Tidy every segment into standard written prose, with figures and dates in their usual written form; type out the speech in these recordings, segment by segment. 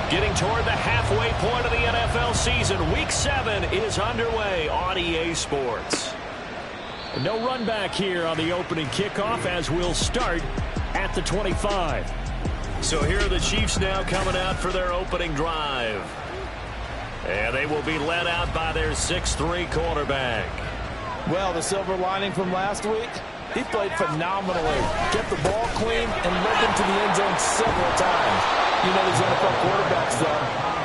Getting toward the halfway point of the NFL season. Week 7 is underway on EA Sports. No run back here on the opening kickoff as we'll start at the 25. So here are the Chiefs now coming out for their opening drive. And they will be led out by their 6'3" quarterback. Well, the silver lining from last week, he played phenomenally. Kept the ball clean and led them to the end zone several times. You know these NFL quarterbacks, though.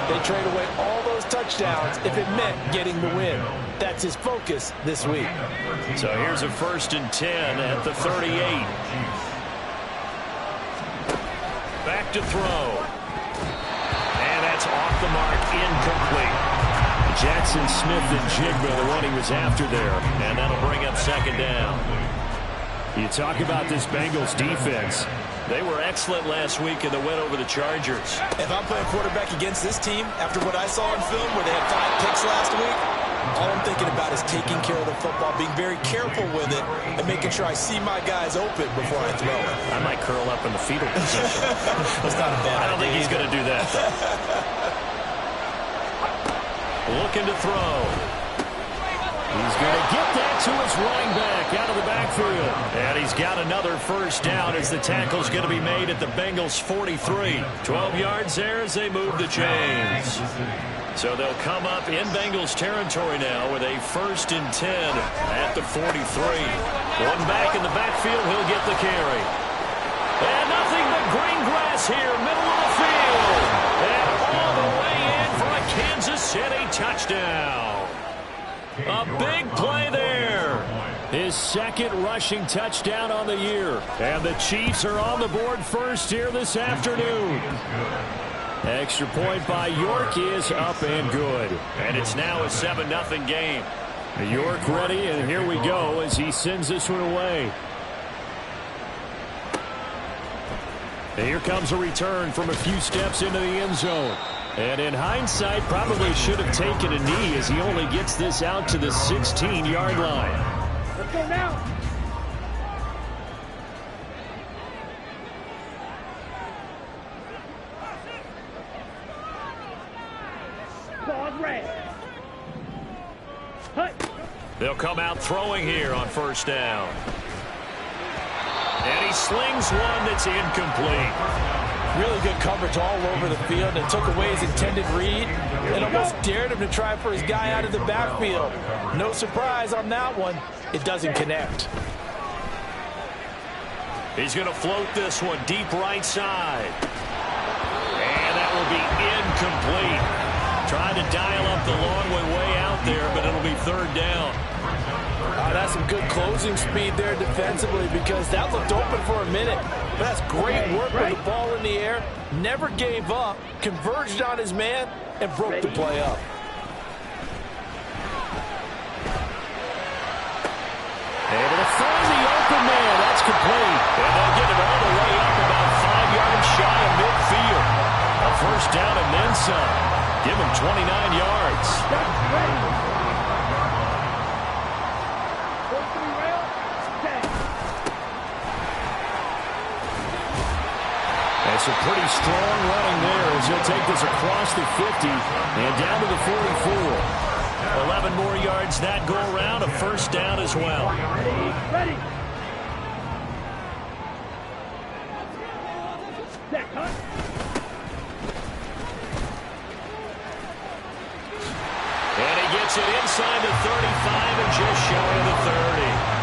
They trade away all those touchdowns if it meant getting the win. That's his focus this week. So here's a 1st and 10 at the 38. Back to throw. And that's off the mark, incomplete. Jackson Smith and Jigba, the one he was after there. And that'll bring up 2nd down. You talk about this Bengals defense. They were excellent last week in the win over the Chargers. If I'm playing quarterback against this team, after what I saw in film where they had 5 picks last week, all I'm thinking about is taking care of the football, being very careful with it, and making sure I see my guys open before I throw it. I might curl up in the fetal position. That's not a bad idea. I don't think he's going to do that, though. Looking to throw. He's going to get that to his running back out of the backfield. And he's got another 1st down as the tackle's going to be made at the Bengals 43. 12 yards there as they move the chains. So they'll come up in Bengals territory now with a 1st and 10 at the 43. One back in the backfield, he'll get the carry. And nothing but green grass here, middle of the field. And all the way in for a Kansas City touchdown. A big play there. His 2nd rushing touchdown on the year. And the Chiefs are on the board first here this afternoon. Extra point by York is up and good. And it's now a 7-0 game. York ready, and here we go as he sends this one away. And here comes a return from a few steps into the end zone. And in hindsight, probably should have taken a knee as he only gets this out to the 16-yard line. Let's go now. Ball red. They'll come out throwing here on 1st down. And he slings one that's incomplete. Really good coverage all over the field and took away his intended read and almost dared him to try for his guy out of the backfield. No surprise on that one. It doesn't connect. He's going to float this one deep right side. And that will be incomplete. Trying to dial up the long way out there, but it'll be 3rd down. That's some good closing speed there defensively because that looked open for a minute. But that's great work with the ball in the air. Never gave up, converged on his man, and broke the play up. Able to find the open man. That's complete. And they'll get it all the way up about 5 yards shy of midfield. A 1st down and then some. Give him 29 yards. That's a pretty strong running there as he'll take this across the 50 and down to the 44. 11 more yards that go around, a 1st down as well. Ready. And he gets it inside the 35 and just shy of the 30.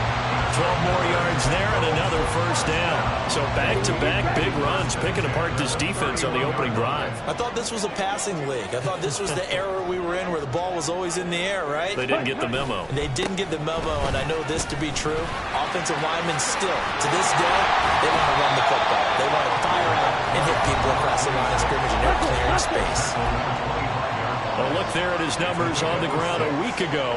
12 more yards there and another 1st down. So back-to-back big runs, picking apart this defense on the opening drive. I thought this was a passing league. I thought this was the era we were in where the ball was always in the air, right? They didn't get the memo. They didn't get the memo, and I know this to be true. Offensive linemen still, to this day, they want to run the football. They want to fire out and hit people across the line of scrimmage, and they're clearing space. A look there at his numbers on the ground a week ago.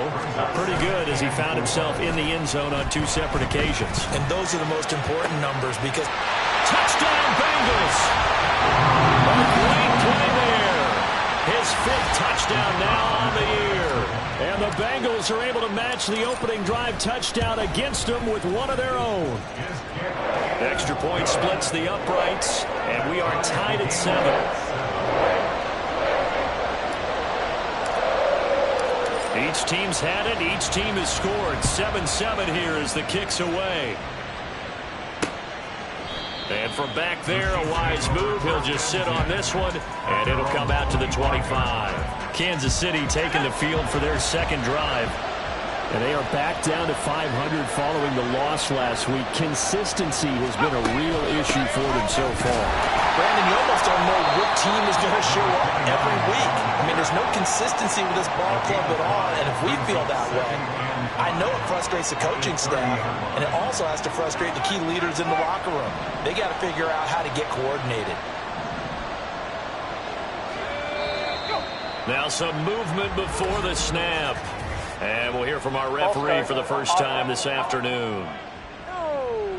Pretty good as he found himself in the end zone on 2 separate occasions. And those are the most important numbers because... Touchdown, Bengals! A great play there. His 5th touchdown now on the year. And the Bengals are able to match the opening drive touchdown against them with one of their own. The extra point splits the uprights, and we are tied at 7. Each team's had it. Each team has scored. 7-7 here as the kick's away. And from back there, a wise move. He'll just sit on this one, and it'll come out to the 25. Kansas City taking the field for their second drive. And they are back down to 500 following the loss last week. Consistency has been a real issue for them so far. Brandon, you almost don't know what team is going to show up every week. I mean, there's no consistency with this ball club at all, and if we feel that way, I know it frustrates the coaching staff, and it also has to frustrate the key leaders in the locker room. They got to figure out how to get coordinated. Now some movement before the snap. And we'll hear from our referee for the first time this afternoon.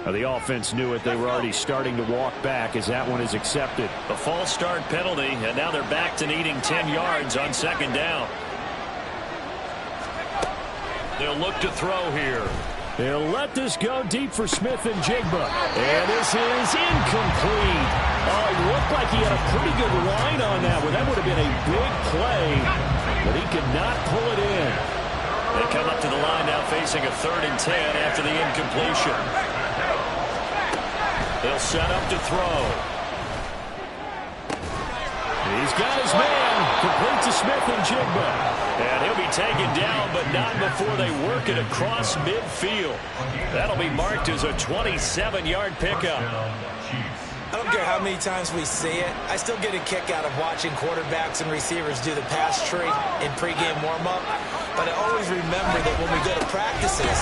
The offense knew it. They were already starting to walk back as that one is accepted. A false start penalty, and now they're back to needing 10 yards on second down. They'll look to throw here. They'll let this go deep for Smith and Jigba. And this is incomplete. Oh, he looked like he had a pretty good line on that one. That would have been a big play, but he could not pull it in. They come up to the line now facing a 3rd and 10 after the incompletion. They'll set up to throw. He's got his man. Complete to Smith and Jigba. And he'll be taken down, but not before they work it across midfield. That'll be marked as a 27-yard pickup. I don't care how many times we see it. I still get a kick out of watching quarterbacks and receivers do the pass tree in pregame warm-up. But I always remember that when we go to practices,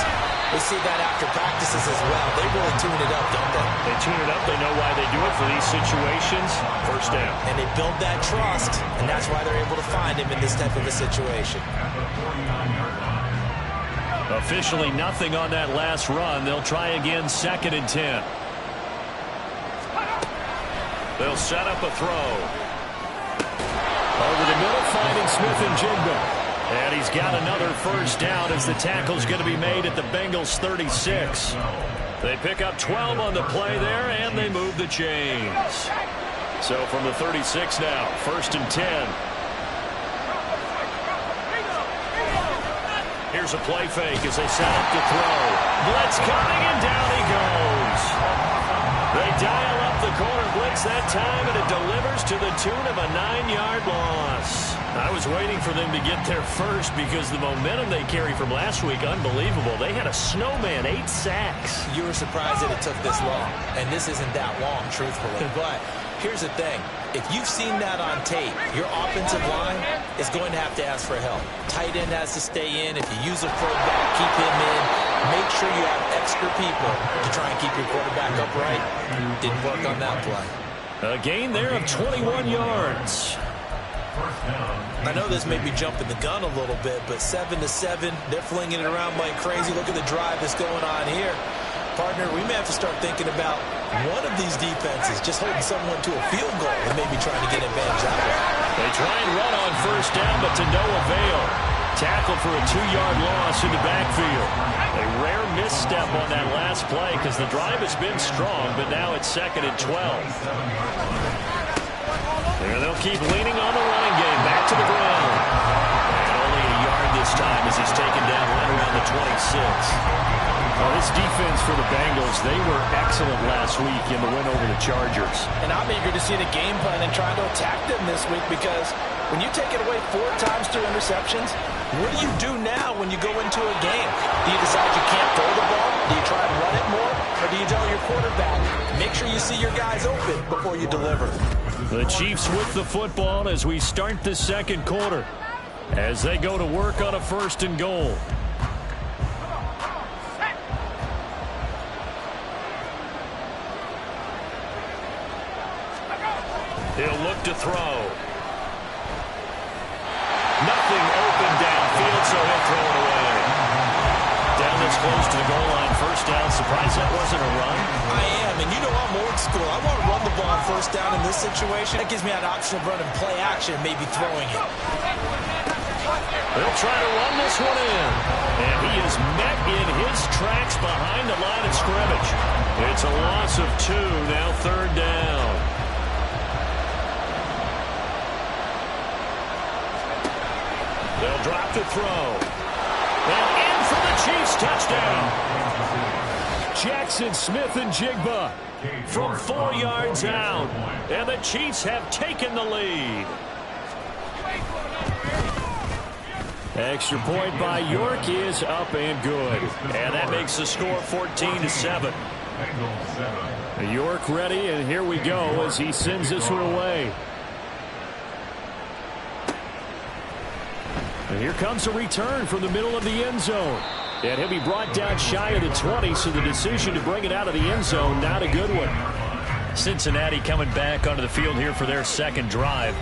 we see that after practices as well. They really tune it up, don't they? They tune it up. They know why they do it for these situations. First down. And they build that trust, and that's why they're able to find him in this type of a situation. Officially nothing on that last run. They'll try again 2nd and 10. They'll set up a throw. Over the middle, finding Smith and Jigba. And he's got another first down as the tackle's going to be made at the Bengals 36. They pick up 12 on the play there, and they move the chains. So from the 36 now, 1st and 10. Here's a play fake as they set up to throw. Blitz coming, and down he goes. They dial up the corner blitz that time, and it delivers to the tune of a 9-yard loss. I was waiting for them to get there first because the momentum they carry from last week, unbelievable. They had a snowman, 8 sacks. You were surprised that it took this long, and this isn't that long, truthfully. But here's the thing. If you've seen that on tape, your offensive line is going to have to ask for help. Tight end has to stay in. If you use a fullback, keep him in. Make sure you have extra people to try and keep your quarterback upright. Didn't work on that play. A gain there of 21 yards. I know this may be jumping the gun a little bit, but 7-7, they're flinging it around like crazy. Look at the drive that's going on here. Partner, we may have to start thinking about one of these defenses just holding someone to a field goal and maybe trying to get advantage that way. They try and run on first down, but to no avail. Tackle for a 2-yard loss in the backfield. A rare misstep on that last play because the drive has been strong, but now it's 2nd and 12. And they'll keep leaning on the running game. Back to the ground. And only a yard this time as he's taken down right around the 26. Well, this defense for the Bengals, they were excellent last week in the win over the Chargers. And I'm eager to see the game plan and trying to attack them this week because when you take it away 4 times through interceptions, what do you do now when you go into a game? Do you decide you can't throw the ball? Do you try and run it more? Or do you tell your quarterback, make sure you see your guys open before you deliver? The Chiefs with the football as we start the second quarter as they go to work on a 1st and goal. He'll look to throw. Nothing open downfield, so he'll throw it away. Down this close to the goal line, 1st down. Surprised that wasn't a run? I am, and you know I'm old school. I want to run the ball on 1st down in this situation. That gives me an option of running play action, maybe throwing it. They'll try to run this one in. And he is met in his tracks behind the line of scrimmage. It's a loss of 2, now 3rd down. They'll drop the throw. And in for the Chiefs touchdown. Jackson Smith-Njigba from 4 yards out. And the Chiefs have taken the lead. Extra point by York is up and good. And that makes the score 14-7. York ready, and here we go as he sends this one away. And here comes a return from the middle of the end zone. And he'll be brought down shy of the 20, so the decision to bring it out of the end zone, not a good one. Cincinnati coming back onto the field here for their second drive.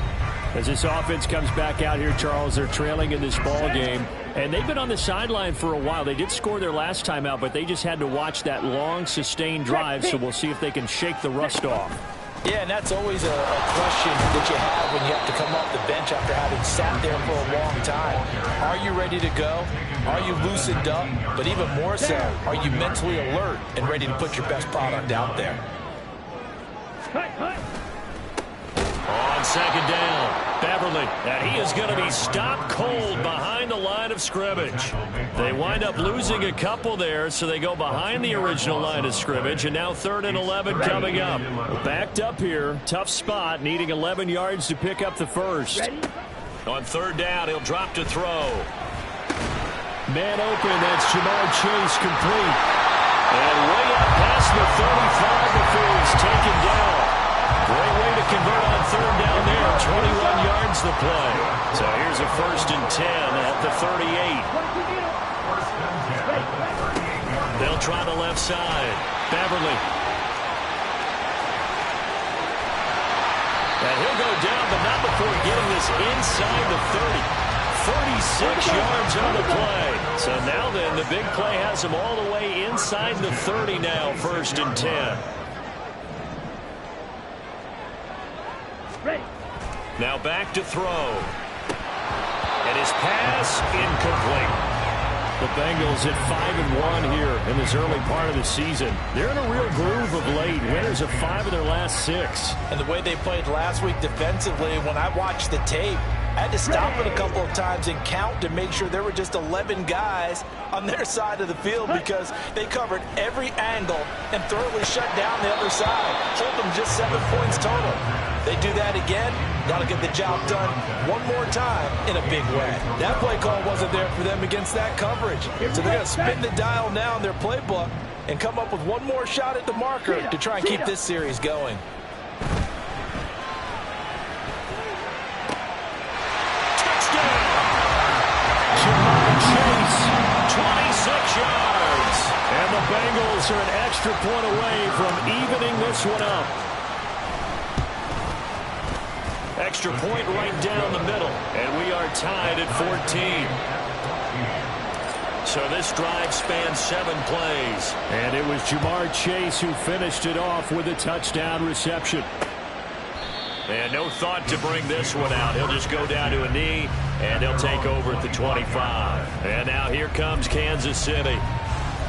As this offense comes back out here, Charles, they're trailing in this ball game. And they've been on the sideline for a while. They did score their last time out, but they just had to watch that long, sustained drive, so we'll see if they can shake the rust off. Yeah, and that's always a question that you have when you have to come off the bench after having sat there for a long time. Are you ready to go? Are you loosened up? But even more so, are you mentally alert and ready to put your best product out there? On second down, Beverly, and he is going to be stopped cold behind the line of scrimmage. They wind up losing a couple there, so they go behind the original line of scrimmage, and now 3rd and 11 coming up. Backed up here, tough spot, needing 11 yards to pick up the first. On 3rd down, he'll drop to throw. Man open, that's Jamar Chase complete. And way up past the 35 before he's taken down. Great way to convert on 3rd down there. 21 yards the play. So here's a 1st and 10 at the 38. They'll try the left side. Beverly. And he'll go down, but not before getting this inside the 30. 36 yards on the play. So now then, the big play has him all the way inside the 30 now, 1st and 10. Now back to throw. And his pass incomplete. The Bengals at 5-1 here in this early part of the season. They're in a real groove of late. Winners of 5 of their last 6. And the way they played last week defensively, when I watched the tape, I had to stop it a couple of times and count to make sure there were just 11 guys on their side of the field because they covered every angle and thoroughly shut down the other side. Hold them just 7 points total. They do that again, that'll get the job done one more time in a big way. That play call wasn't there for them against that coverage. So they're going to spin the dial now in their playbook and come up with one more shot at the marker to try and keep this series going. Touchdown! Jamar Chase, 26 yards. And the Bengals are an extra point away from evening this one up. Extra point right down the middle, and we are tied at 14. So this drive spans 7 plays. And it was Jamar Chase who finished it off with a touchdown reception. And no thought to bring this one out. He'll just go down to a knee, and they'll take over at the 25. And now here comes Kansas City.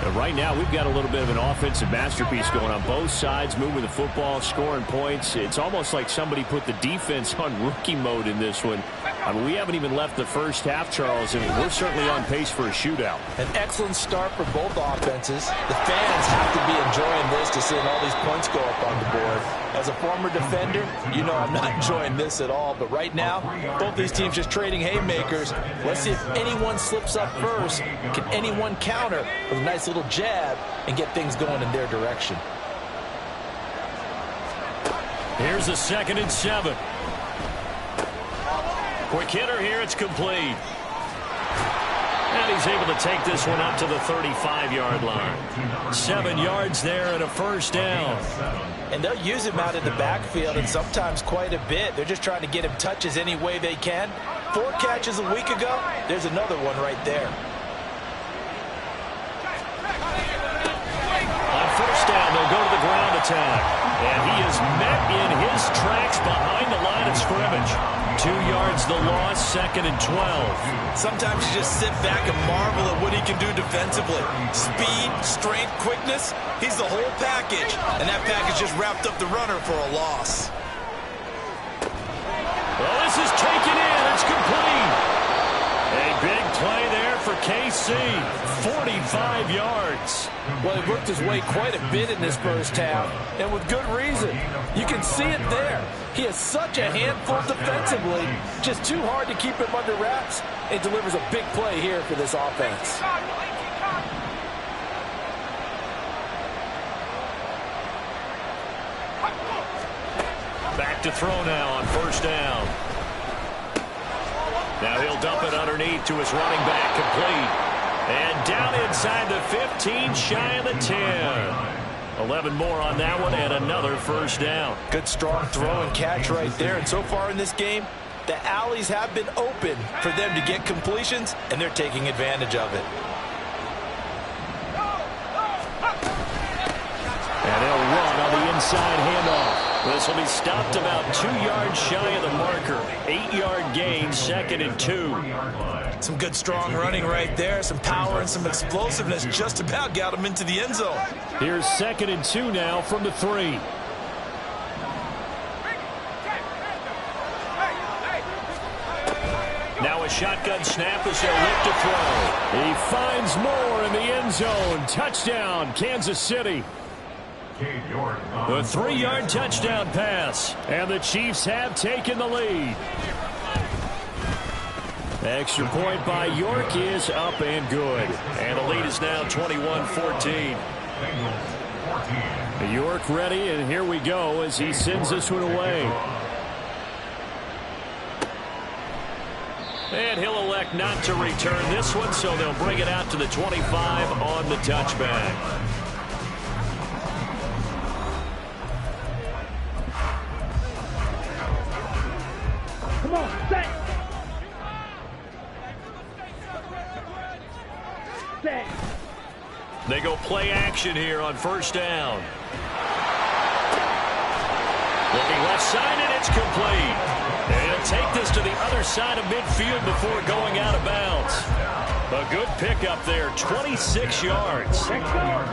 And right now, we've got a little bit of an offensive masterpiece going on both sides, moving the football, scoring points. It's almost like somebody put the defense on rookie mode in this one. I mean, we haven't even left the first half, Charles, and we're certainly on pace for a shootout. An excellent start for both offenses. The fans have to be enjoying this to seeing all these points go up on the board. As a former defender, you know I'm not enjoying this at all. But right now, both these teams just trading haymakers. Let's see if anyone slips up first. Can anyone counter with a nice little jab and get things going in their direction? Here's a 2nd and 7. Quick hitter here, it's complete. And he's able to take this one up to the 35-yard line. 7 yards there and a 1st down. And they'll use him out in the backfield and sometimes quite a bit. They're just trying to get him touches any way they can. 4 catches a week ago. There's another one right there. On 1st down, they'll go to the ground attack. And he is met in his tracks behind the line of scrimmage. 2 yards the loss, 2nd and 12. Sometimes you just sit back and marvel at what he can do defensively. Speed, strength, quickness, he's the whole package. And that package just wrapped up the runner for a loss. Well, this is taken in. It's complete. And KC, 45 yards. Well, he worked his way quite a bit in this first half, and with good reason. You can see it there. He is such a handful defensively, just too hard to keep him under wraps, and delivers a big play here for this offense. Back to throw now on first down. Now he'll dump it underneath to his running back, complete. And down inside the 15, shy of the 10. 11 more on that one, and another first down. Good strong throw and catch right there. And so far in this game, the alleys have been open for them to get completions, and they're taking advantage of it. And they'll run on the inside handoff. This will be stopped about 2 yards shy of the marker. 8-yard gain, 2nd and 2. Some good strong running right there. Some power and some explosiveness just about got him into the end zone. Here's 2nd and 2 now from the 3. Now a shotgun snap as they'll look to throw. He finds more in the end zone. Touchdown, Kansas City. The 3-yard touchdown pass. And the Chiefs have taken the lead. Extra point by York is up and good. And the lead is now 21-14. York ready, and here we go as he sends this one away. And he'll elect not to return this one, so they'll bring it out to the 25 on the touchback. Come on, set. Set. They go play action here on first down. Looking left side, and it's complete. And he'll take this to the other side of midfield before going out of bounds. A good pickup there, 26 yards. Let's go.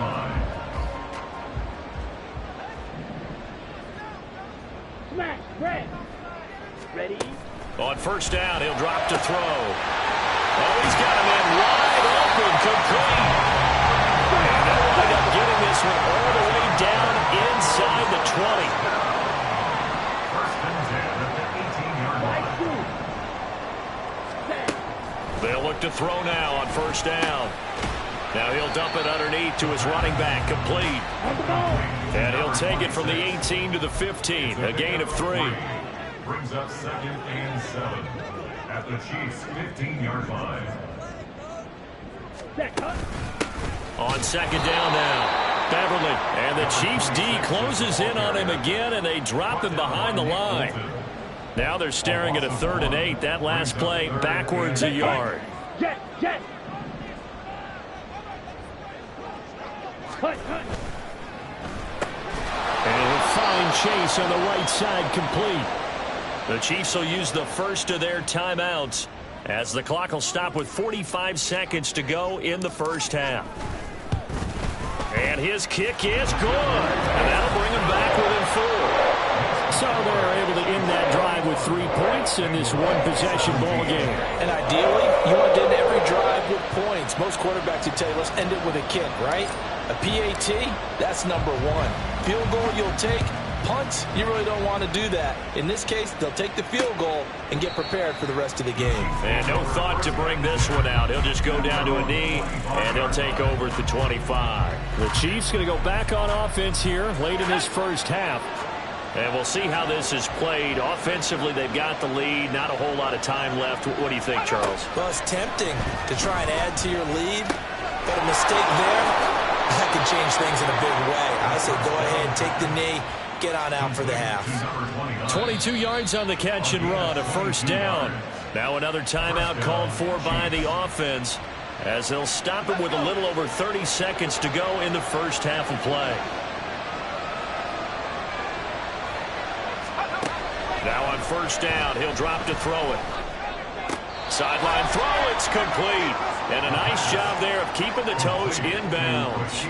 Smash, red. Ready? On first down, he'll drop to throw. Oh, he's got him in wide open, complete. And they'll wind up getting this one all the way down inside the 20. They'll look to throw now on first down. Now he'll dump it underneath to his running back, complete. And he'll take it from the 18 to the 15, a gain of 3. Brings up 2nd and 7 at the Chiefs' 15-yard line. On second down now, Beverly. And the Chiefs D closes in on him again, and they drop him behind the line. Now they're staring at a 3rd and 8. That last play backwards a yard. Jet, jet. And he'll find Chase on the right side, complete. The Chiefs will use the first of their timeouts as the clock will stop with 45 seconds to go in the first half. And his kick is good. And that'll bring him back within 4. So they're able to end that drive with 3 points in this one-possession ball game. And ideally, you want to end every drive with points. Most quarterbacks would tell you, let's end it with a kick, right? A PAT, that's number 1. Field goal you'll take. Punts, you really don't want to do that. In this case, they'll take the field goal and get prepared for the rest of the game. And no thought to bring this one out. He'll just go down to a knee, and he'll take over at the 25. The Chiefs going to go back on offense here late in this first half. And we'll see how this is played. Offensively, they've got the lead. Not a whole lot of time left. What do you think, Charles? Well, it's tempting to try and add to your lead, but a mistake there, that can change things in a big way. I say go ahead, take the knee, get on out for the half. 22 yards on the catch and run, a first down. Now another timeout called for by the offense as they'll stop him with a little over 30 seconds to go in the first half of play. Now on first down, he'll drop to throw it. Sideline throw, it's complete. And a nice job there of keeping the toes inbounds.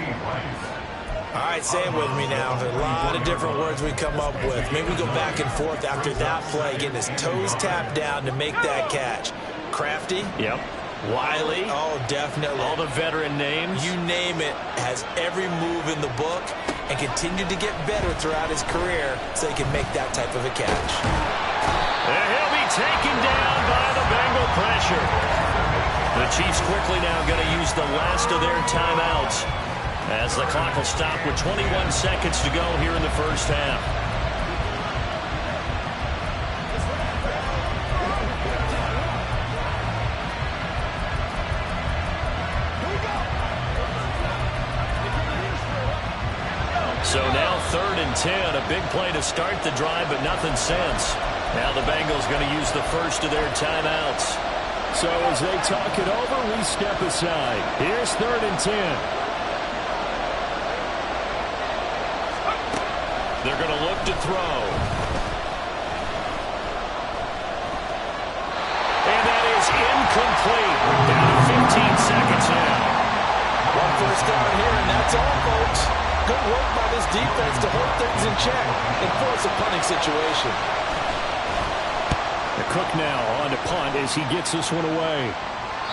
All right, say it with me now. There are a lot of different words we come up with. Maybe we go back and forth after that play, getting his toes tapped down to make that catch. Crafty? Yep. Wiley. Oh, definitely. All the veteran names. You name it. Has every move in the book and continued to get better throughout his career so he can make that type of a catch. And he'll be taken down by the Bengal pressure. The Chiefs quickly now going to use the last of their timeouts as the clock will stop with 21 seconds to go here in the first half. So now 3rd and 10, a big play to start the drive, but nothing since. Now the Bengals going to use the first of their timeouts. So as they talk it over, we step aside. Here's 3rd and 10. They're going to look to throw. And that is incomplete. Down to 15 seconds now. One first down here, and that's all, folks. Good work by this defense to hold things in check and force a punting situation. The Cook now on to punt as he gets this one away.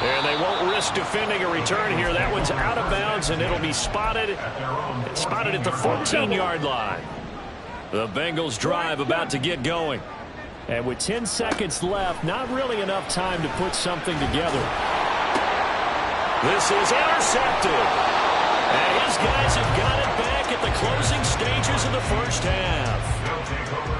And they won't risk defending a return here. That one's out of bounds, and it'll be spotted at the 14-yard line. The Bengals drive about to get going. And with 10 seconds left, not really enough time to put something together. This is intercepted. And his guys have got it back at the closing stages of the first half.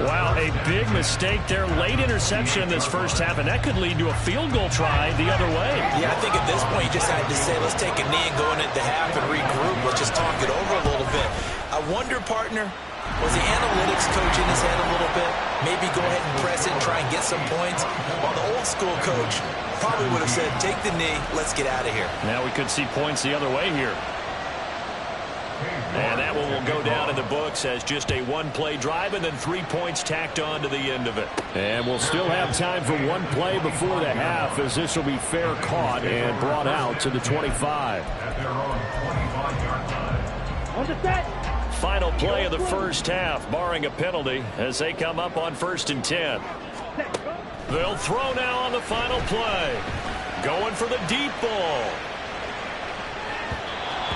Wow, a big mistake there. Late interception in this first half, and that could lead to a field goal try the other way. Yeah, I think at this point you just had to say, let's take a knee and go into the half and regroup. Let's just talk it over a little bit. I wonder, partner, was the analytics coach in his head a little bit? Maybe go ahead and press it and try and get some points? While the old school coach probably would have said, take the knee, let's get out of here. Now we could see points the other way here. And that one will go down in the books as just a one-play drive and then 3 points tacked on to the end of it. And we'll still have time for one play before the half as this will be fair caught and brought out to the 25. At their own 25-yard line. On the set. Final play of the first half, barring a penalty, as they come up on 1st and 10. They'll throw now on the final play. Going for the deep ball.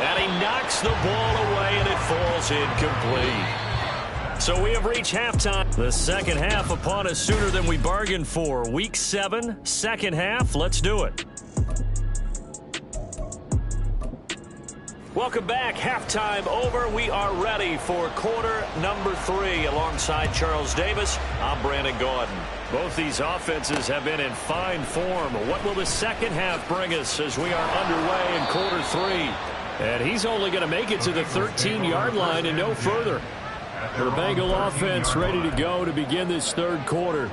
And he knocks the ball away, and it falls incomplete. So we have reached halftime. The second half upon us sooner than we bargained for. Week 7, second half. Let's do it. Welcome back. Halftime over. We are ready for quarter number 3. Alongside Charles Davis, I'm Brandon Gordon. Both these offenses have been in fine form. What will the second half bring us as we are underway in quarter 3? And he's only going to make it to the 13-yard line and no further. The Bengal offense ready to go to begin this third quarter.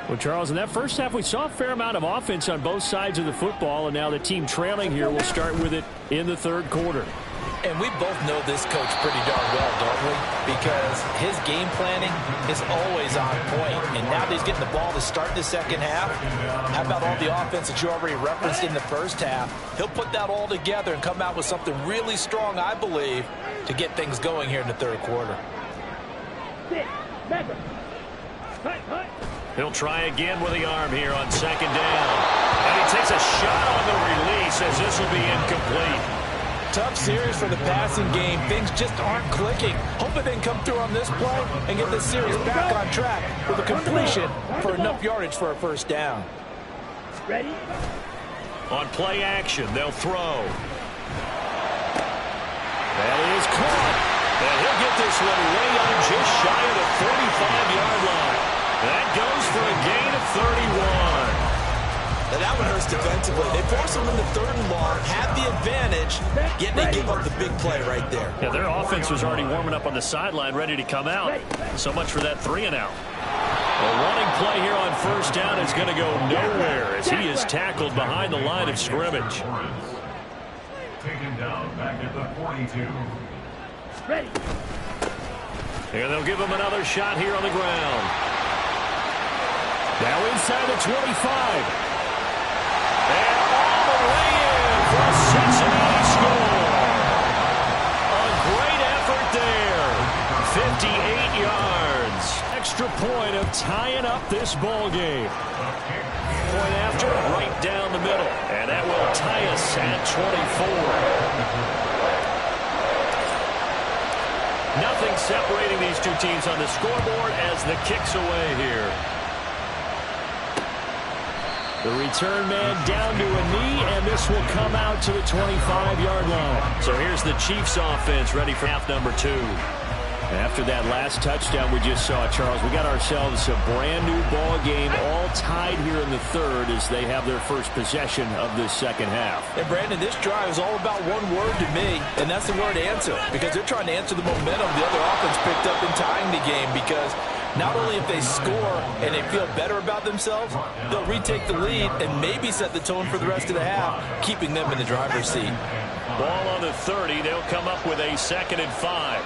Well, Charles, in that first half, we saw a fair amount of offense on both sides of the football, and now the team trailing here will start with it in the third quarter. And we both know this coach pretty darn well, don't we? Because his game planning is always on point. And now that he's getting the ball to start the second half, how about all the offense that you already referenced in the first half? He'll put that all together and come out with something really strong, I believe, to get things going here in the third quarter. He'll try again with the arm here on second down. And he takes a shot on the release as this will be incomplete. Tough series for the passing game. Things just aren't clicking. Hoping they can come through on this play and get this series back on track with a completion for enough yardage for a first down. Ready? On play action, they'll throw. That is caught. And he'll get this one way out just shy of the 45-yard line. That goes for a gain of 31. Now that one hurts defensively. They force him into 3rd and long, have the advantage, yet they give up the big play right there. Yeah, their offense was already warming up on the sideline, ready to come out. So much for that 3-and-out. A running play here on first down is going to go nowhere as he is tackled behind the line of scrimmage. Taken down back at the 42. Ready. And they'll give him another shot here on the ground. Now inside the 25. And all the way in for a Cincinnati score. A great effort there. 58 yards. extra point of tying up this ball game. Point after, right down the middle. And that will tie us at 24. Nothing separating these two teams on the scoreboard as the kick's away here. The return man down to a knee, and this will come out to the 25-yard line. So here's the Chiefs offense ready for half number 2. After that last touchdown we just saw, Charles, we got ourselves a brand-new ball game, all tied here in the third as they have their first possession of this second half. And, Brandon, this drive is all about one word to me, and that's the word answer, because they're trying to answer the momentum the other offense picked up in tying the game, because not only if they score and they feel better about themselves, they'll retake the lead and maybe set the tone for the rest of the half, keeping them in the driver's seat. Ball on the 30. They'll come up with a 2nd and 5.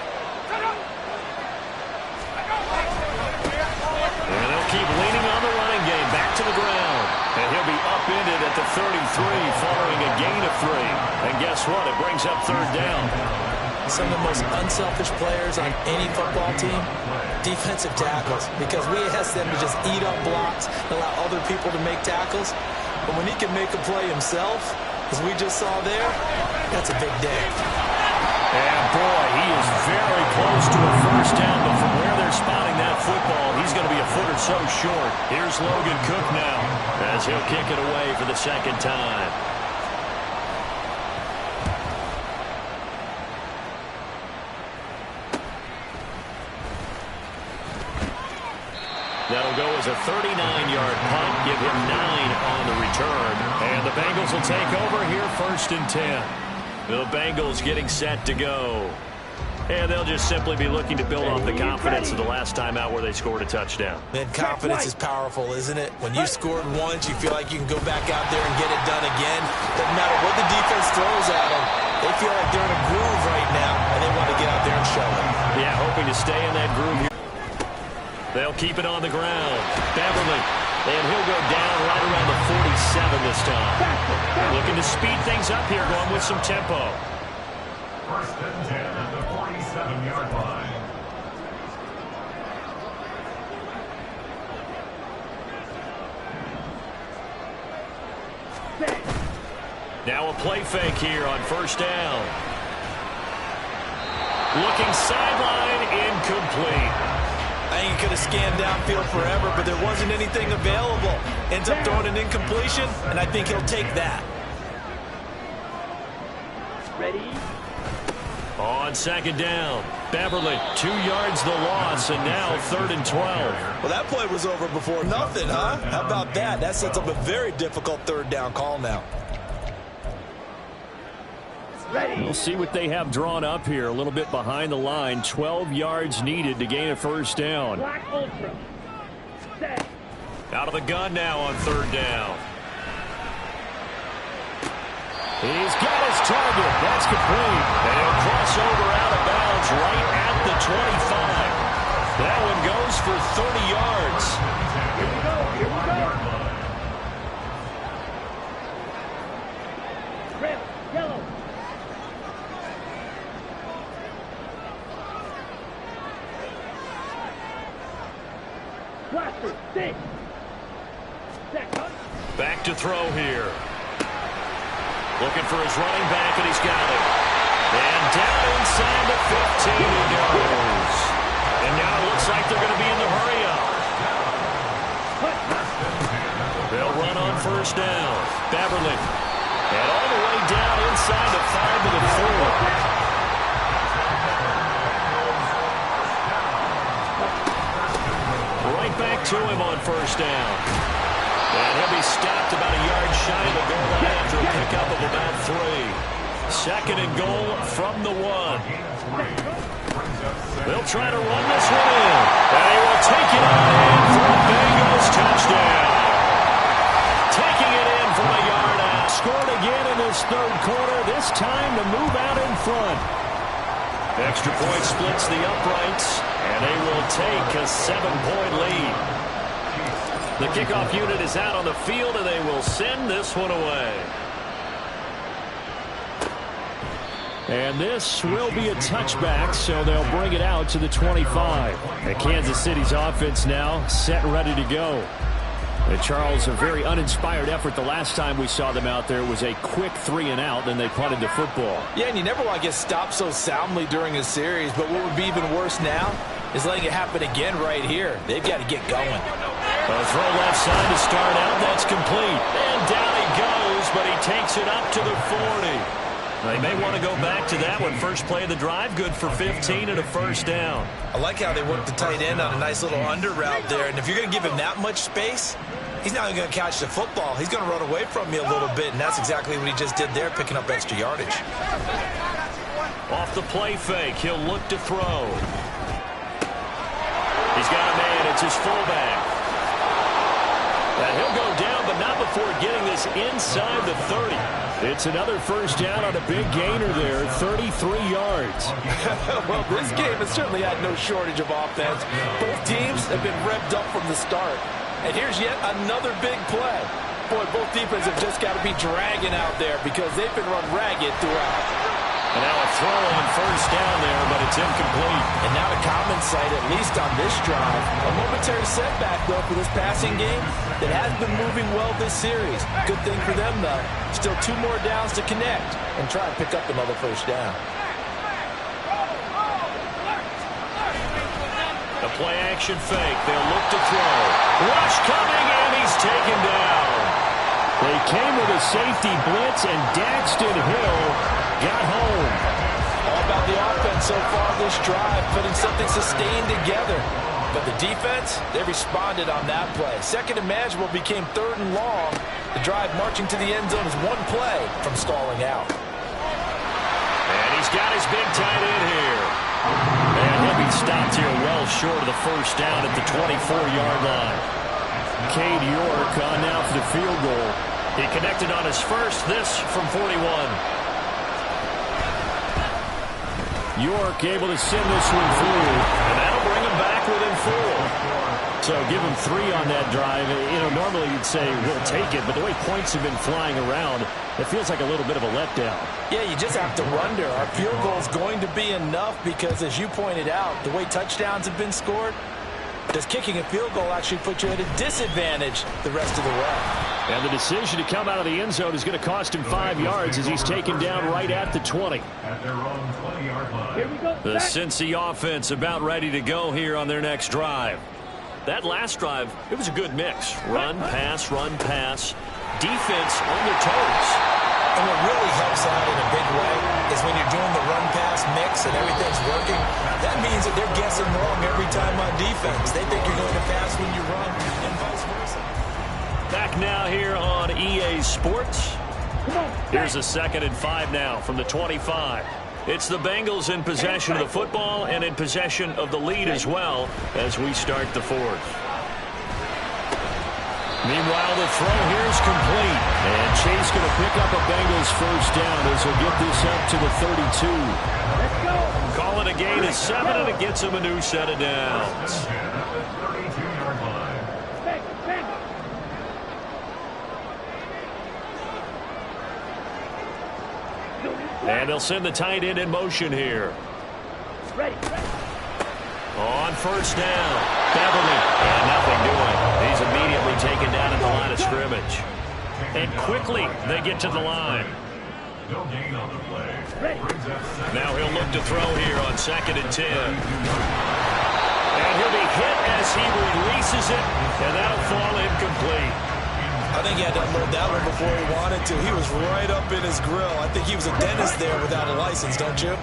And they'll keep leaning on the running game. Back to the ground. And he'll be upended at the 33 following a gain of 3. And guess what? It brings up 3rd down. Some of the most unselfish players on any football team, defensive tackles, because we ask them to just eat up blocks and allow other people to make tackles. But when he can make a play himself, as we just saw there, that's a big day. And boy, he is very close to a first down, but from where they're spotting that football, he's going to be a foot or so short. Here's Logan Cook now as he'll kick it away for the 2nd time. That'll go as a 39-yard punt, give him 9 on the return. And the Bengals will take over here 1st and 10. The Bengals getting set to go. And they'll just simply be looking to build off the confidence of the last time out where they scored a touchdown. Man, confidence is powerful, isn't it? When you scored once, you feel like you can go back out there and get it done again. Doesn't matter what the defense throws at them. They feel like they're in a groove right now, and they want to get out there and show it. Yeah, hoping to stay in that groove here. They'll keep it on the ground. Beverly. And he'll go down right around the 47 this time. Looking to speed things up here, going with some tempo. 1st and 10 at the 47-yard line. Now a play fake here on 1st down. Looking sideline, incomplete. I think he could have scanned downfield forever, but there wasn't anything available. Ends up throwing an incompletion, and I think he'll take that. Ready? On 2nd down, Beverly, 2 yards the loss, and now 3rd and 12. Well, that play was over before nothing, huh? How about that? That sets up a very difficult 3rd down call now. We'll see what they have drawn up here. A little bit behind the line. 12 yards needed to gain a 1st down. Black Ultra. Set. Out of the gun now on 3rd down. He's got his target. That's complete. And he'll cross over out of bounds right at the 25. That one goes for 30 yards. Here we go. Here we go. Red. Yellow. Blaster, 6. Back to throw here. Looking for his running back, and he's got it. And down inside the 15 he goes. And now it looks like they're going to be in the hurry-up. They'll run on 1st down. Beverly. And all the way down inside the 5 to the 4. Right back to him on 1st down. And he'll be stopped about a yard shy of the goal line after a pickup of about 3. 2nd and goal from the 1. They'll try to run this one in. And he will take it on in for a Bengals touchdown. Taking it in from a yard out. Scored again in this 3rd quarter. This time to move out in front. Extra point splits the uprights, and they will take a 7-point lead. The kickoff unit is out on the field, and they will send this one away. And this will be a touchback, so they'll bring it out to the 25. And Kansas City's offense now set and ready to go. And Charles, a very uninspired effort the last time we saw them out there was a quick 3-and-out, then they punted the football. Yeah, and you never want to get stopped so soundly during a series, but what would be even worse now is letting it happen again right here. They've got to get going. A throw left side to start out. That's complete. And down he goes, but he takes it up to the 40. They may want to go back to that one. First play of the drive, good for 15 and a first down. I like how they work the tight end on a nice little under route there. And if you're going to give him that much space, he's not going to catch the football. He's going to run away from you a little bit, and that's exactly what he just did there, picking up extra yardage. Off the play fake, he'll look to throw. He's got a man. It's his fullback. And he'll go down, but not before getting this inside the 30. It's another first down on a big gainer there, 33 yards. Well, this game has certainly had no shortage of offense. Both teams have been revved up from the start. And here's yet another big play. Boy, both defenses have just got to be dragging out there because they've been run ragged throughout. And now a throw on first down there, but it's incomplete. And not a common sight, at least on this drive. A momentary setback, though, for this passing game that has been moving well this series. Good thing for them, though. Still 2 more downs to connect and try and pick up another first down. The play action fake. They'll look to throw. Rush coming, and he's taken down. They came with a safety blitz, and Daxton Hill got home. All about the offense so far this drive, putting something sustained together. But the defense, they responded on that play. Second and manageable became 3rd and long. The drive marching to the end zone is 1 play from stalling out. And he's got his big tight end here. And he'll be stopped here well short of the first down at the 24-yard line. Cade York on now for the field goal. He connected on his first, this from 41. York able to send this one through. And that'll bring him back within 4. So give him 3 on that drive. You know, normally you'd say we'll take it, but the way points have been flying around, it feels like a little bit of a letdown. Yeah, you just have to wonder, are field goals going to be enough? Because as you pointed out, the way touchdowns have been scored, does kicking a field goal actually put you at a disadvantage the rest of the way? And the decision to come out of the end zone is going to cost him 5 yards as he's taken down right at the 20. At their own 20-yard line. Here we go. The Cincy offense about ready to go here on their next drive. That last drive, it was a good mix. Run, pass, defense on their toes. And what really helps out in a big way is when you're doing the run-pass mix and everything's working, that means that they're guessing wrong every time on defense. They think you're going to pass when you run and vice versa. Back now here on EA Sports. Here's a 2nd and 5 now from the 25. It's the Bengals in possession of the football and in possession of the lead as well as we start the 4th. Meanwhile, the throw here is complete. And Chase going to pick up a Bengals first down as he'll get this up to the 32. Let's go. Call it a gain of 7, and it gets him a new set of downs. 32-yard line. Bang, bang. And they'll send the tight end in motion here. Ready. On first down, Beverly, and nothing doing. He's immediately taken down at the line of scrimmage. And quickly, they get to the line. No gain on the play. Brings up second. Now he'll look to throw here on 2nd and 10. And he'll be hit as he releases it, and that'll fall incomplete. I think he had to unload that one before he wanted to. He was right up in his grill. I think he was a dentist there without a license, don't you?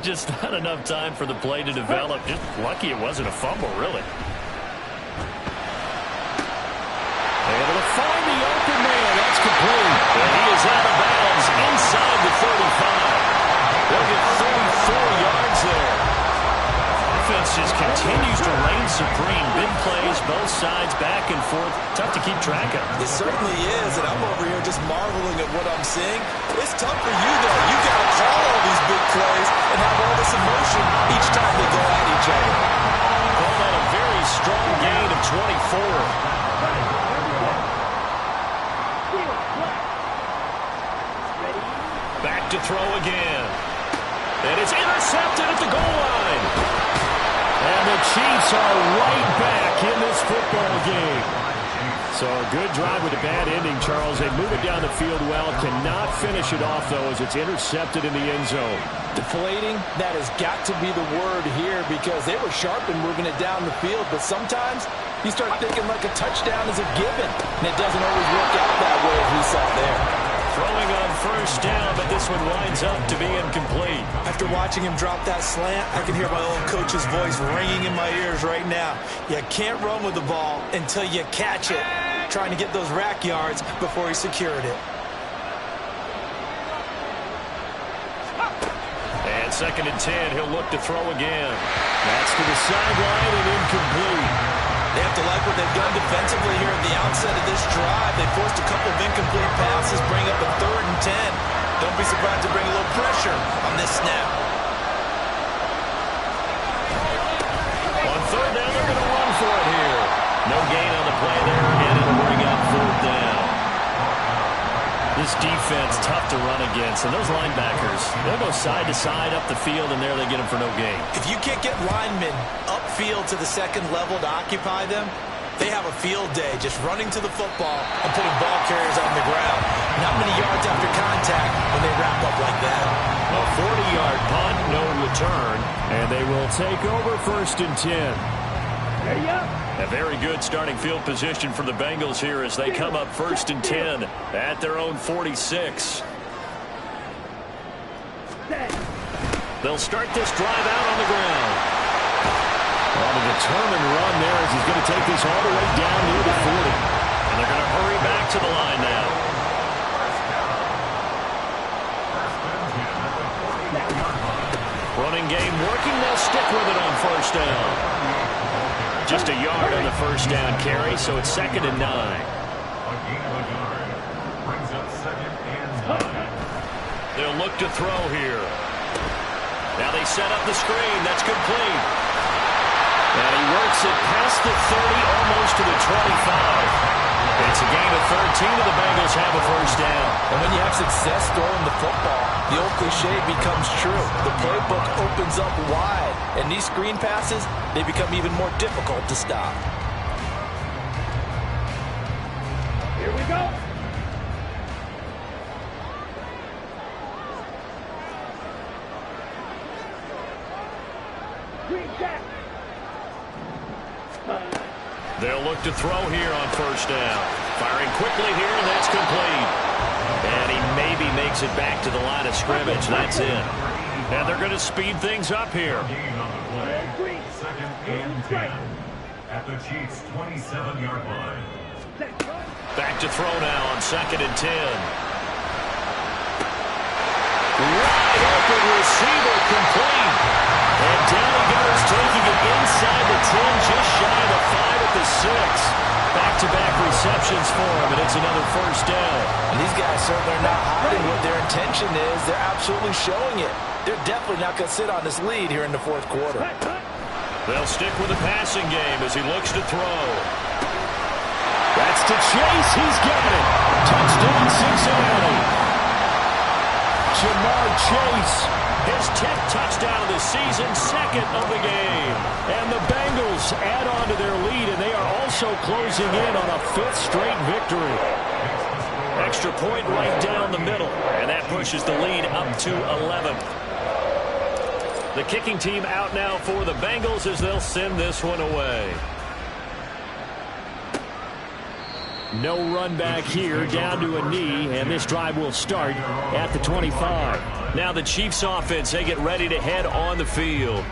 Just not enough time for the play to develop. Just lucky it wasn't a fumble, really. Able to find the open man. That's complete. And he is out of bounds inside the 35. They'll get 34 yards there. Offense just continues to reign supreme. Big plays, both sides, back and forth. Tough to keep track of. It certainly is, and I'm over here just marveling at what I'm seeing. It's tough for you, though. You got to call all these big plays and have all this emotion each time they go at each other. Called on a very strong gain of 24. Back to to throw again. And it's intercepted at the goal line. And the Chiefs are right back in this football game. So a good drive with a bad ending, Charles. They move it down the field well. Cannot finish it off, though, as it's intercepted in the end zone. Deflating, that has got to be the word here because they were sharp in moving it down the field. But sometimes you start thinking like a touchdown is a given. And it doesn't always work out that way as we saw there. Throwing on first down, but this one winds up to be incomplete. After watching him drop that slant, I can hear my old coach's voice ringing in my ears right now. You can't run with the ball until you catch it, trying to get those rack yards before he secured it. And 2nd and 10, he'll look to throw again. That's to the sideline and incomplete. They have to like what they've done defensively here at the outset of this drive. They forced a couple of incomplete passes, bring up a 3rd and 10. Don't be surprised to bring a little pressure on this snap. On 3rd down, they're going to run for it here. No gain on the play there, and it'll bring up 4th down. This defense, tough to run against. And those linebackers, they'll go side to side up the field, and there they get them for no gain. If you can't get linemen upfield to the 2nd level to occupy them, they have a field day just running to the football and putting ball carriers on the ground. Not many yards after contact when they wrap up like that. A 40-yard punt, no return, and they will take over 1st and 10. There you go. A very good starting field position for the Bengals here as they come up 1st and 10 at their own 46. They'll start this drive out on the ground. On a determined run there as he's going to take this all the way down near the 40. And they're going to hurry back to the line now. Running game working. They'll stick with it on 1st down. Just a yard on the 1st down carry, so it's 2nd and 9. A gain of a yard brings up 2nd and 9. They'll look to throw here. Now they set up the screen. That's complete. And he works it past the 30, almost to the 25. It's a gain of 13, and the Bengals have a 1st down. And when you have success throwing the football, the old cliche becomes true. The playbook opens up wide, and these screen passes, they become even more difficult to stop. Here we go. Green jack. They'll look to throw here on 1st down. Firing quickly here, and that's complete. And he maybe makes it back to the line of scrimmage. That's it. And they're going to speed things up here. Gain on the play. 2nd and 10 at the Chiefs' 27-yard line. Back to throw now on 2nd and 10. Wide open receiver complete. And down he goes, taking it inside the 10, just shy of the 5 at the 6. Back-to-back receptions for him, and it's another 1st down. And these guys certainly are not hiding what their intention is. They're absolutely showing it. They're definitely not going to sit on this lead here in the 4th quarter. They'll stick with the passing game as he looks to throw. That's to Chase. He's got it. Touchdown, Cincinnati. Jamar Chase, his 10th touchdown of the season, 2nd of the game. And the Bengals add on to their lead, and they are also closing in on a 5th straight victory. Extra point right down the middle, and that pushes the lead up to 11. The kicking team out now for the Bengals as they'll send this one away. No run back here, down to a knee, and this drive will start at the 25. Now the Chiefs offense, they get ready to head on the field.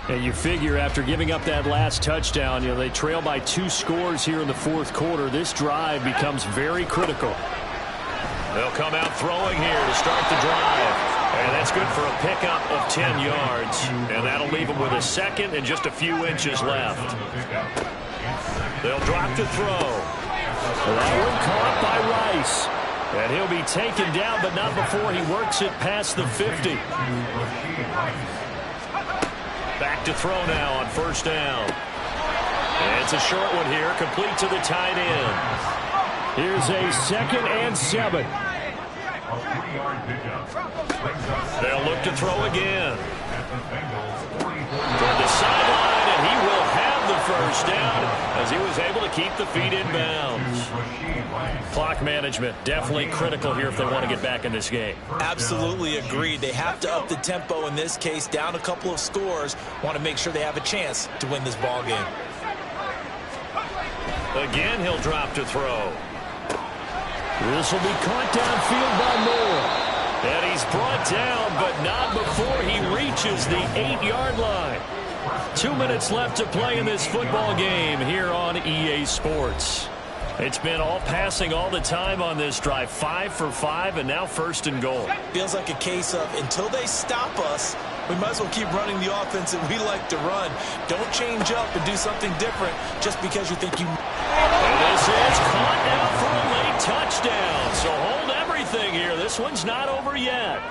And you figure after giving up that last touchdown, they trail by 2 scores here in the 4th quarter. This drive becomes very critical. They'll come out throwing here to start the drive. And that's good for a pickup of 10 yards. And that'll leave them with a 2nd and just a few inches left. They'll drop to throw. That one caught by Rice. And he'll be taken down, but not before he works it past the 50. Back to throw now on 1st down. And it's a short one here, complete to the tight end. Here's a 2nd and 7. 3-yard pickup. Brings up They'll look to throw again. at the Bengals 44. Toward the sideline, and he will have the first down as he was able to keep the feet in bounds. Clock management, definitely critical here if they want to get back in this game. Absolutely agreed. They have to up the tempo in this case, down a couple of scores. Want to make sure they have a chance to win this ball game. Again, he'll drop to throw. This will be caught downfield by Moore. And he's brought down, but not before he reaches the 8-yard line. 2 minutes left to play in this football game here on EA Sports. It's been all passing all the time on this drive. 5 for 5, and now 1st and goal. Feels like a case of until they stop us, we might as well keep running the offense that we like to run. Don't change up and do something different just because you think you... And this is caught now for a late touchdown. So hold everything here. This one's not over yet.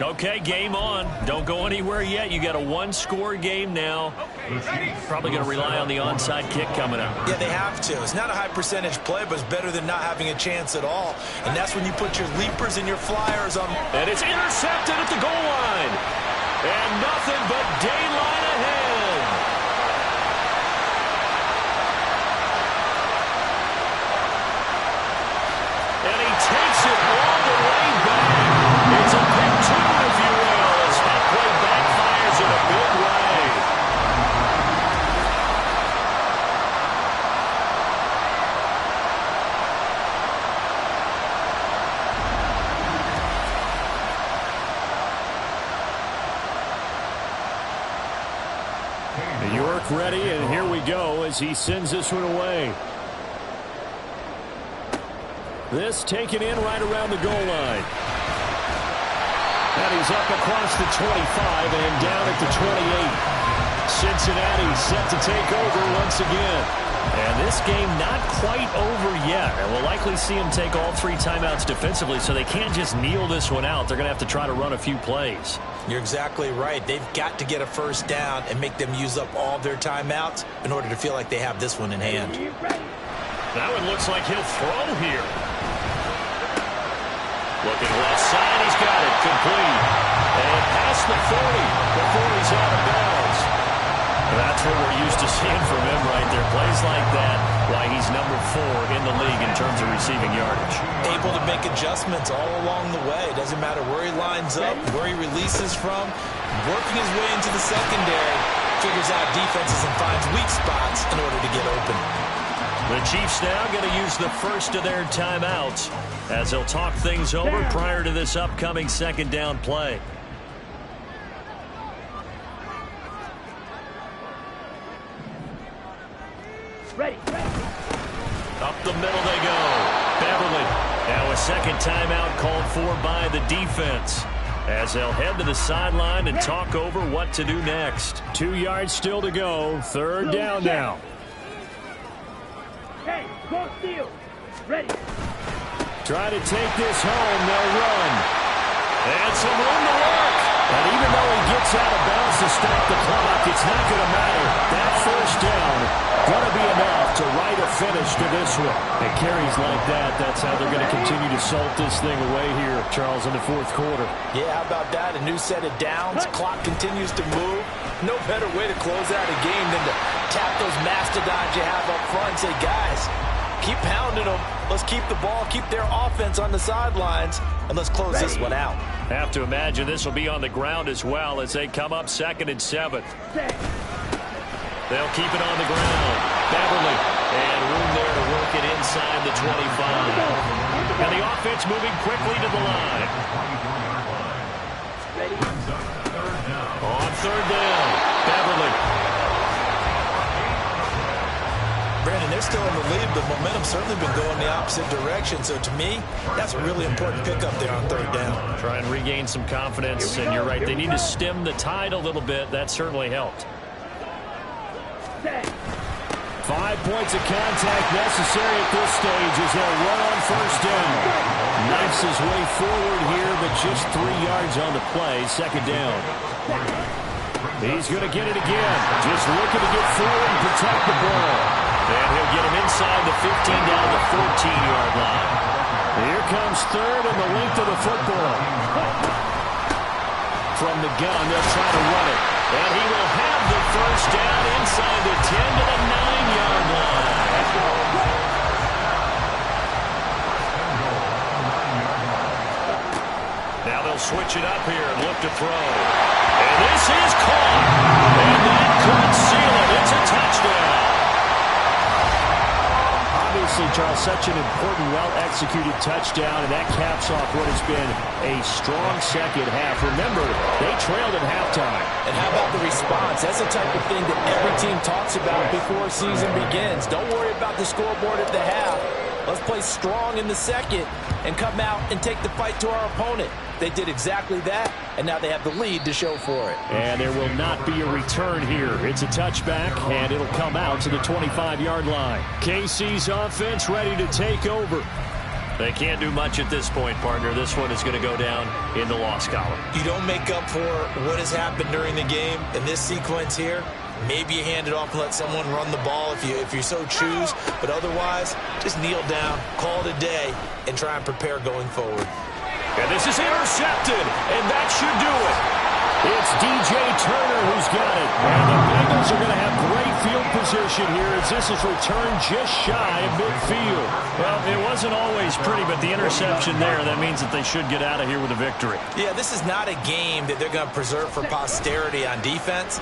Okay, game on. Don't go anywhere yet. You got a 1-score game now. Probably going to rely on the onside kick coming up. Yeah, they have to. It's not a high percentage play, but it's better than not having a chance at all. And that's when you put your leapers and your flyers on. And it's intercepted at the goal line. And nothing but daylight ahead. And he takes it all the way back. It's a pick two, if you will, as that play backfires in a big way. York ready, and here we go as he sends this one away. This taken in right around the goal line. And he's up across the 25 and down at the 28. Cincinnati set to take over once again. And this game not quite over yet. And we'll likely see him take all 3 timeouts defensively, so they can't just kneel this one out. They're going to have to try to run a few plays. You're exactly right. They've got to get a first down and make them use up all their timeouts in order to feel like they have this one in hand. Now it looks like he'll throw here. Looking left side, he's got it complete. And past the 40 before he's out of bounds. That's what we're used to seeing from him right there. Plays like that, why he's number 4 in the league in terms of receiving yardage. Able to make adjustments all along the way. Doesn't matter where he lines up, where he releases from. Working his way into the secondary, figures out defenses and finds weak spots in order to get open. The Chiefs now going to use the first of their timeouts as they'll talk things over prior to this upcoming 2nd down play. Ready. Up the middle they go. Beverly. Now a 2nd timeout called for by the defense as they'll head to the sideline and talk over what to do next. 2 yards still to go. 3rd down now. Hey, go steal. Ready. Try to take this home. They'll run. And some room to work. And even though he gets out of bounds to stop the clock, it's not going to matter. That 1st down going to be enough to write a finish to this one. It carries like that. That's how they're going to continue to salt this thing away here, Charles, in the 4th quarter. Yeah, how about that? A new set of downs. Clock continues to move. No better way to close out a game than to tap those mastodons you have up front and say, guys, keep pounding them. Let's keep the ball, keep their offense on the sidelines, and let's close this one out. Have to imagine this will be on the ground as well as they come up 2nd and 7. They'll keep it on the ground. Beverly, and room there to work it inside the 25. And the offense moving quickly to the line. On 3rd down, Beverly. Brandon, they're still in the lead, but momentum's certainly been going the opposite direction. So to me, that's a really important pickup there on 3rd down. Try and regain some confidence, and you're right. They need to stem the tide a little bit. That certainly helped. 5 points of contact necessary at this stage as they'll run on 1st down. Knifes his way forward here, but just 3 yards on the play. 2nd down. He's going to get it again. Just looking to get forward and protect the ball. And he'll get him inside the 15 down the 14-yard line. Here comes third and the length of the football. From the gun, they'll try to run it. And he will have the first down inside the 10 to the 9-yard line. Now they'll switch it up here and look to throw. And this is caught. And that could seal it. It's a touchdown. Obviously, Charles, such an important, well-executed touchdown, and that caps off what has been a strong second half. Remember, they trailed at halftime. And how about the response? That's the type of thing that every team talks about before a season begins. Don't worry about the scoreboard at the half. Let's play strong in the second and come out and take the fight to our opponent. They did exactly that, and now they have the lead to show for it. And there will not be a return here. It's a touchback, and it'll come out to the 25-yard line. KC's offense ready to take over. They can't do much at this point, partner. This one is going to go down in the loss column. You don't make up for what has happened during the game in this sequence here. Maybe you hand it off and let someone run the ball if you so choose. But otherwise, just kneel down, call it a day, and try and prepare going forward. And this is intercepted, and that should do it. It's DJ Turner who's got it. And the Bengals are going to have great field position here as this is returned just shy of midfield. Well, it wasn't always pretty, but the interception there, that means that they should get out of here with a victory. Yeah, this is not a game that they're going to preserve for posterity on defense.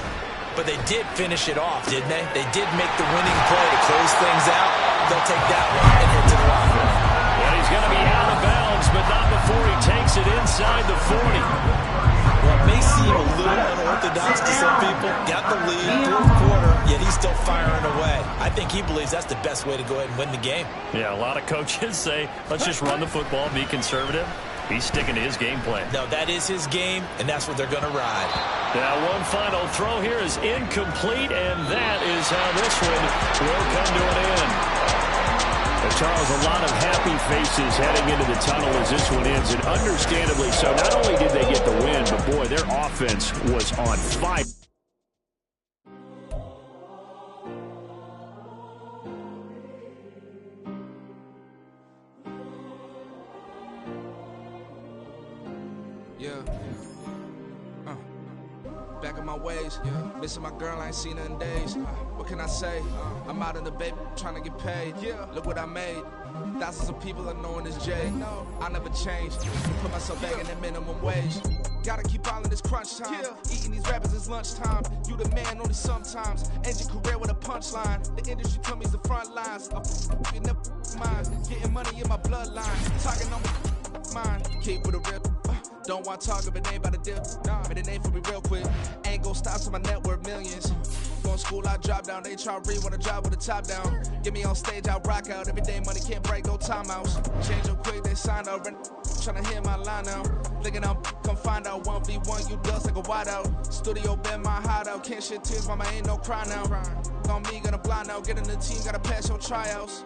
But they did finish it off, didn't they? They did make the winning play to close things out. They'll take that one and head to the locker room. And he's going to be out of bounds, but not before he takes it inside the 40. Well, it may seem a little unorthodox to some people. Got the lead, fourth quarter, yet he's still firing away. I think he believes that's the best way to go ahead and win the game. Yeah, a lot of coaches say, let's just run the football, be conservative. He's sticking to his game plan. No, that is his game, and that's what they're going to ride. Now, one final throw here is incomplete, and that is how this one will come to an end. Charles, a lot of happy faces heading into the tunnel as this one ends, and understandably so. Not only did they get the win, but boy, their offense was on fire. Back in my ways, missing my girl, I ain't seen her in days. What can I say? I'm out in the baby, trying to get paid. Look what I made. Thousands of people are knowing this Jay. I never changed. Put myself back in the minimum wage. Gotta keep all in this crunch time. Eating these rappers is lunchtime. You the man only sometimes. End your career with a punchline. The industry told me the front lines. I'm in the mind. Getting money in my bloodline. Talking on mine. Keep with a real. Don't want to talk if it ain't about a deal. Made a name for me real quick. Ain't gon' stop till my net worth millions. Going to school, I drop down. They try to read when I drive with the top down. Get me on stage, I rock out. Every day money can't break, no timeouts. Change up quick, they sign up. Tryna hear my line now. Thinking I'm come find out 1v1, you dust like a wideout. Studio been my hideout. Can't shed tears, mama ain't no cry now. On me, gonna blind out. Get in the team, gotta pass your tryouts.